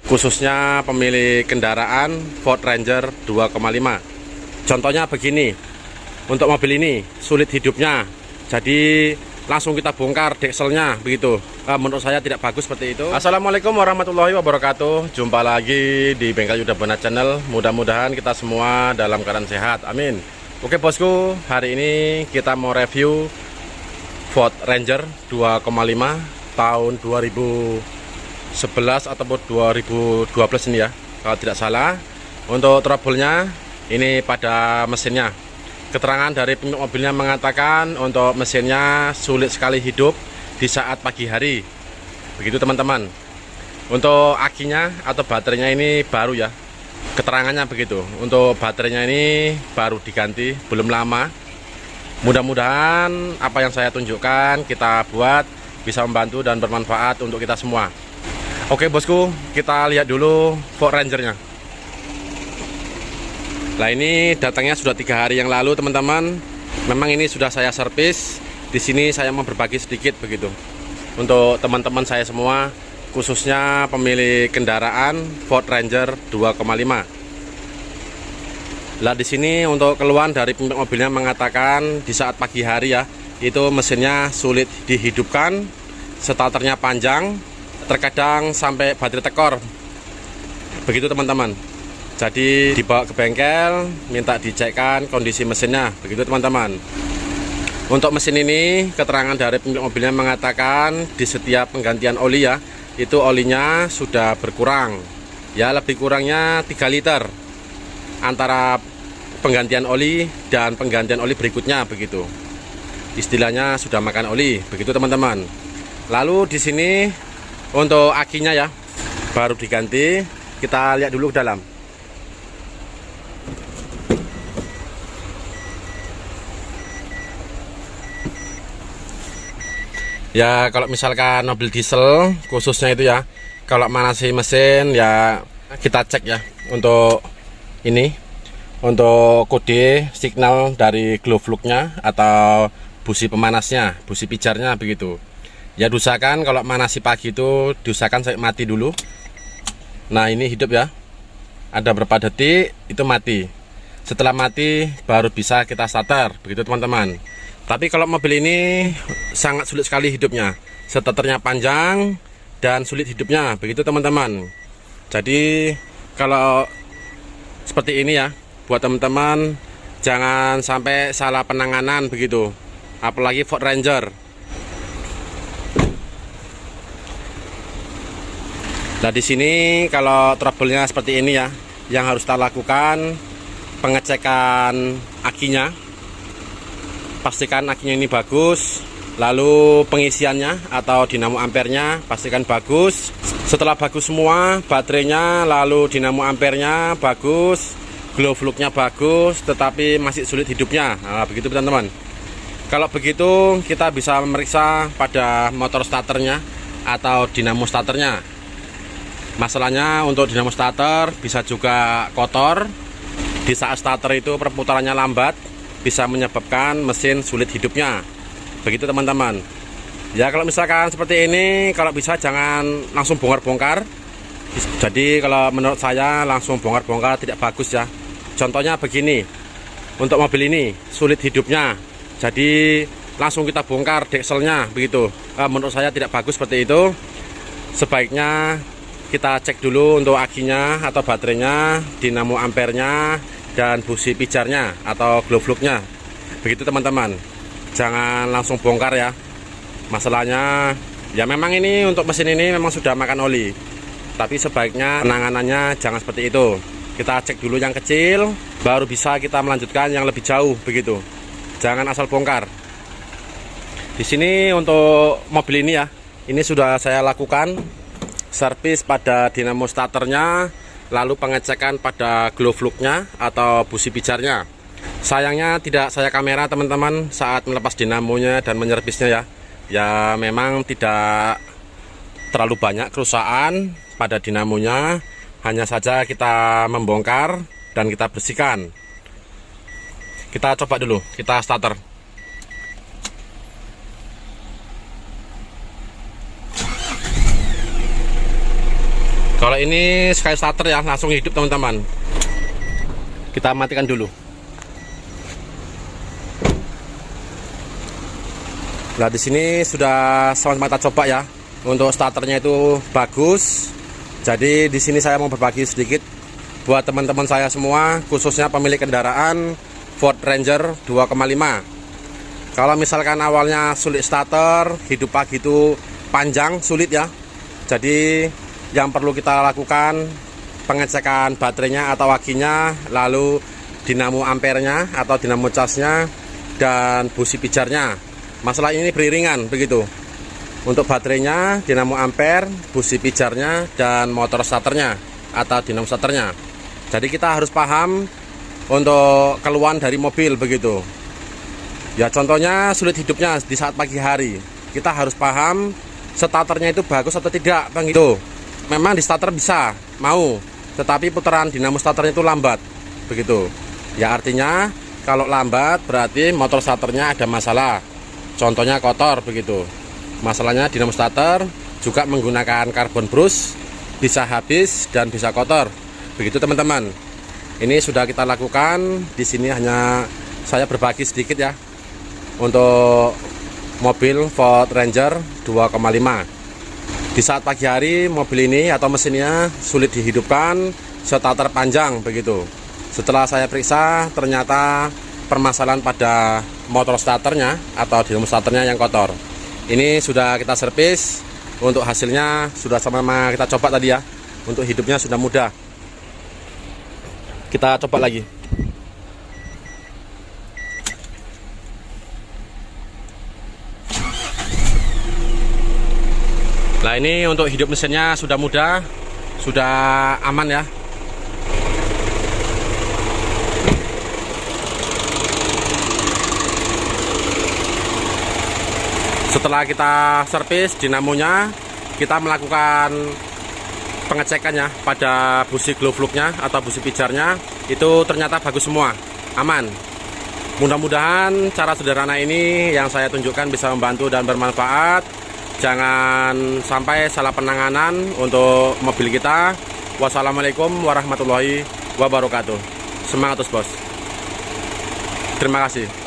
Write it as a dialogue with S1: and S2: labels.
S1: khususnya pemilik kendaraan Ford Ranger 2,5. Contohnya begini, untuk mobil ini sulit hidupnya, jadi langsung kita bongkar dekselnya begitu. Menurut saya tidak bagus seperti itu. Assalamualaikum warahmatullahi wabarakatuh. Jumpa lagi di Bengkel Yuda Bona Channel. Mudah-mudahan kita semua dalam keadaan sehat, amin. Oke bosku, hari ini kita mau review Ford Ranger 2,5 tahun 2011 ataupun 2012 ini ya, kalau tidak salah. Untuk trouble-nya ini pada mesinnya. Keterangan dari pemilik mobilnya mengatakan untuk mesinnya sulit sekali hidup di saat pagi hari. Begitu teman-teman. Untuk akinya atau baterainya ini baru ya. Keterangannya begitu. Untuk baterainya ini baru diganti, belum lama. Mudah-mudahan apa yang saya tunjukkan kita buat bisa membantu dan bermanfaat untuk kita semua. Oke bosku, kita lihat dulu Ford Ranger-nya. Nah ini datangnya sudah 3 hari yang lalu teman-teman. Memang ini sudah saya servis. Di sini saya mau berbagi sedikit begitu untuk teman-teman saya semua, khususnya pemilik kendaraan Ford Ranger 2,5. Nah di sini untuk keluhan dari pemilik mobilnya mengatakan di saat pagi hari ya, itu mesinnya sulit dihidupkan, starternya panjang, terkadang sampai baterai tekor. Begitu teman-teman. Jadi dibawa ke bengkel, minta dicekkan kondisi mesinnya, begitu teman-teman. Untuk mesin ini, keterangan dari pemilik mobilnya mengatakan di setiap penggantian oli ya, itu olinya sudah berkurang. Ya lebih kurangnya 3 liter antara penggantian oli dan penggantian oli berikutnya begitu. Istilahnya sudah makan oli, begitu teman-teman. Lalu di sini untuk akinya ya, baru diganti. Kita lihat dulu ke dalam. Ya kalau misalkan mobil diesel khususnya itu ya, kalau manasi mesin ya kita cek ya untuk ini, untuk kode signal dari glow plug-nya atau busi pemanasnya, busi pijarnya begitu. Ya diusahakan kalau manasi pagi itu diusahakan saya mati dulu. Nah ini hidup ya, ada berapa detik itu mati. Setelah mati baru bisa kita starter, begitu teman-teman. Tapi kalau mobil ini sangat sulit sekali hidupnya, starternya panjang dan sulit hidupnya, begitu teman-teman. Jadi kalau seperti ini ya, buat teman-teman jangan sampai salah penanganan begitu, apalagi Ford Ranger. Nah di sini kalau trouble-nya seperti ini ya, yang harus kita lakukan pengecekan akinya. Pastikan akinya ini bagus, lalu pengisiannya atau dinamo ampernya pastikan bagus. Setelah bagus semua, baterainya lalu dinamo ampernya bagus, glow plug-nya bagus, tetapi masih sulit hidupnya. Nah, begitu teman-teman. Kalau begitu kita bisa memeriksa pada motor starternya atau dinamo starternya. Masalahnya untuk dinamo starter bisa juga kotor. Di saat starter itu perputarannya lambat, bisa menyebabkan mesin sulit hidupnya, begitu teman-teman. Ya kalau misalkan seperti ini, kalau bisa jangan langsung bongkar-bongkar. Jadi kalau menurut saya langsung bongkar-bongkar tidak bagus ya. Contohnya begini, untuk mobil ini sulit hidupnya, jadi langsung kita bongkar dekselnya begitu. Menurut saya tidak bagus seperti itu. Sebaiknya kita cek dulu untuk akinya atau baterainya, dinamo ampernya, dan busi pijarnya atau glow plug-nya. Begitu teman-teman. Jangan langsung bongkar ya. Masalahnya ya memang ini untuk mesin ini memang sudah makan oli. Tapi sebaiknya penanganannya jangan seperti itu. Kita cek dulu yang kecil, baru bisa kita melanjutkan yang lebih jauh begitu. Jangan asal bongkar. Di sini untuk mobil ini ya, ini sudah saya lakukan servis pada dinamo starternya, lalu pengecekan pada glow plug-nya atau busi pijarnya. Sayangnya tidak saya kamera teman-teman saat melepas dinamonya dan menyervisnya ya. Ya memang tidak terlalu banyak kerusakan pada dinamonya, hanya saja kita membongkar dan kita bersihkan. Kita coba dulu, kita starter. Kalau ini sekali starter ya, langsung hidup teman-teman. Kita matikan dulu. Nah, di sini sudah sama-sama kita coba ya. Untuk starternya itu bagus. Jadi di sini saya mau berbagi sedikit buat teman-teman saya semua, khususnya pemilik kendaraan Ford Ranger 2,5. Kalau misalkan awalnya sulit starter, hidup pagi itu panjang, sulit ya. Jadi yang perlu kita lakukan pengecekan baterainya atau akinya, lalu dinamo ampernya atau dinamo casnya, dan busi pijarnya. Masalah ini beriringan begitu. Untuk baterainya, dinamo ampere, busi pijarnya, dan motor starternya atau dinamo starternya. Jadi kita harus paham untuk keluhan dari mobil begitu. Ya contohnya sulit hidupnya di saat pagi hari. Kita harus paham starternya itu bagus atau tidak, Bang, gitu. Memang di starter bisa, mau, tetapi putaran dinamo starternya itu lambat begitu. Ya artinya kalau lambat berarti motor starternya ada masalah. Contohnya kotor begitu. Masalahnya dinamo starter juga menggunakan karbon brush, bisa habis dan bisa kotor. Begitu teman-teman. Ini sudah kita lakukan. Di sini hanya saya berbagi sedikit ya untuk mobil Ford Ranger 2,5. Di saat pagi hari mobil ini atau mesinnya sulit dihidupkan, starter panjang begitu. Setelah saya periksa ternyata permasalahan pada motor starternya atau dinamo starternya yang kotor. Ini sudah kita servis. Untuk hasilnya sudah sama-sama kita coba tadi ya. Untuk hidupnya sudah mudah. Kita coba lagi. Nah ini untuk hidup mesinnya sudah mudah, sudah aman ya. Setelah kita servis dinamonya, kita melakukan pengecekannya pada busi glow plugnya atau busi pijarnya. Itu ternyata bagus semua, aman. Mudah-mudahan cara sederhana ini yang saya tunjukkan bisa membantu dan bermanfaat. Jangan sampai salah penanganan untuk mobil kita. Wassalamualaikum warahmatullahi wabarakatuh. Semangat terus bos. Terima kasih.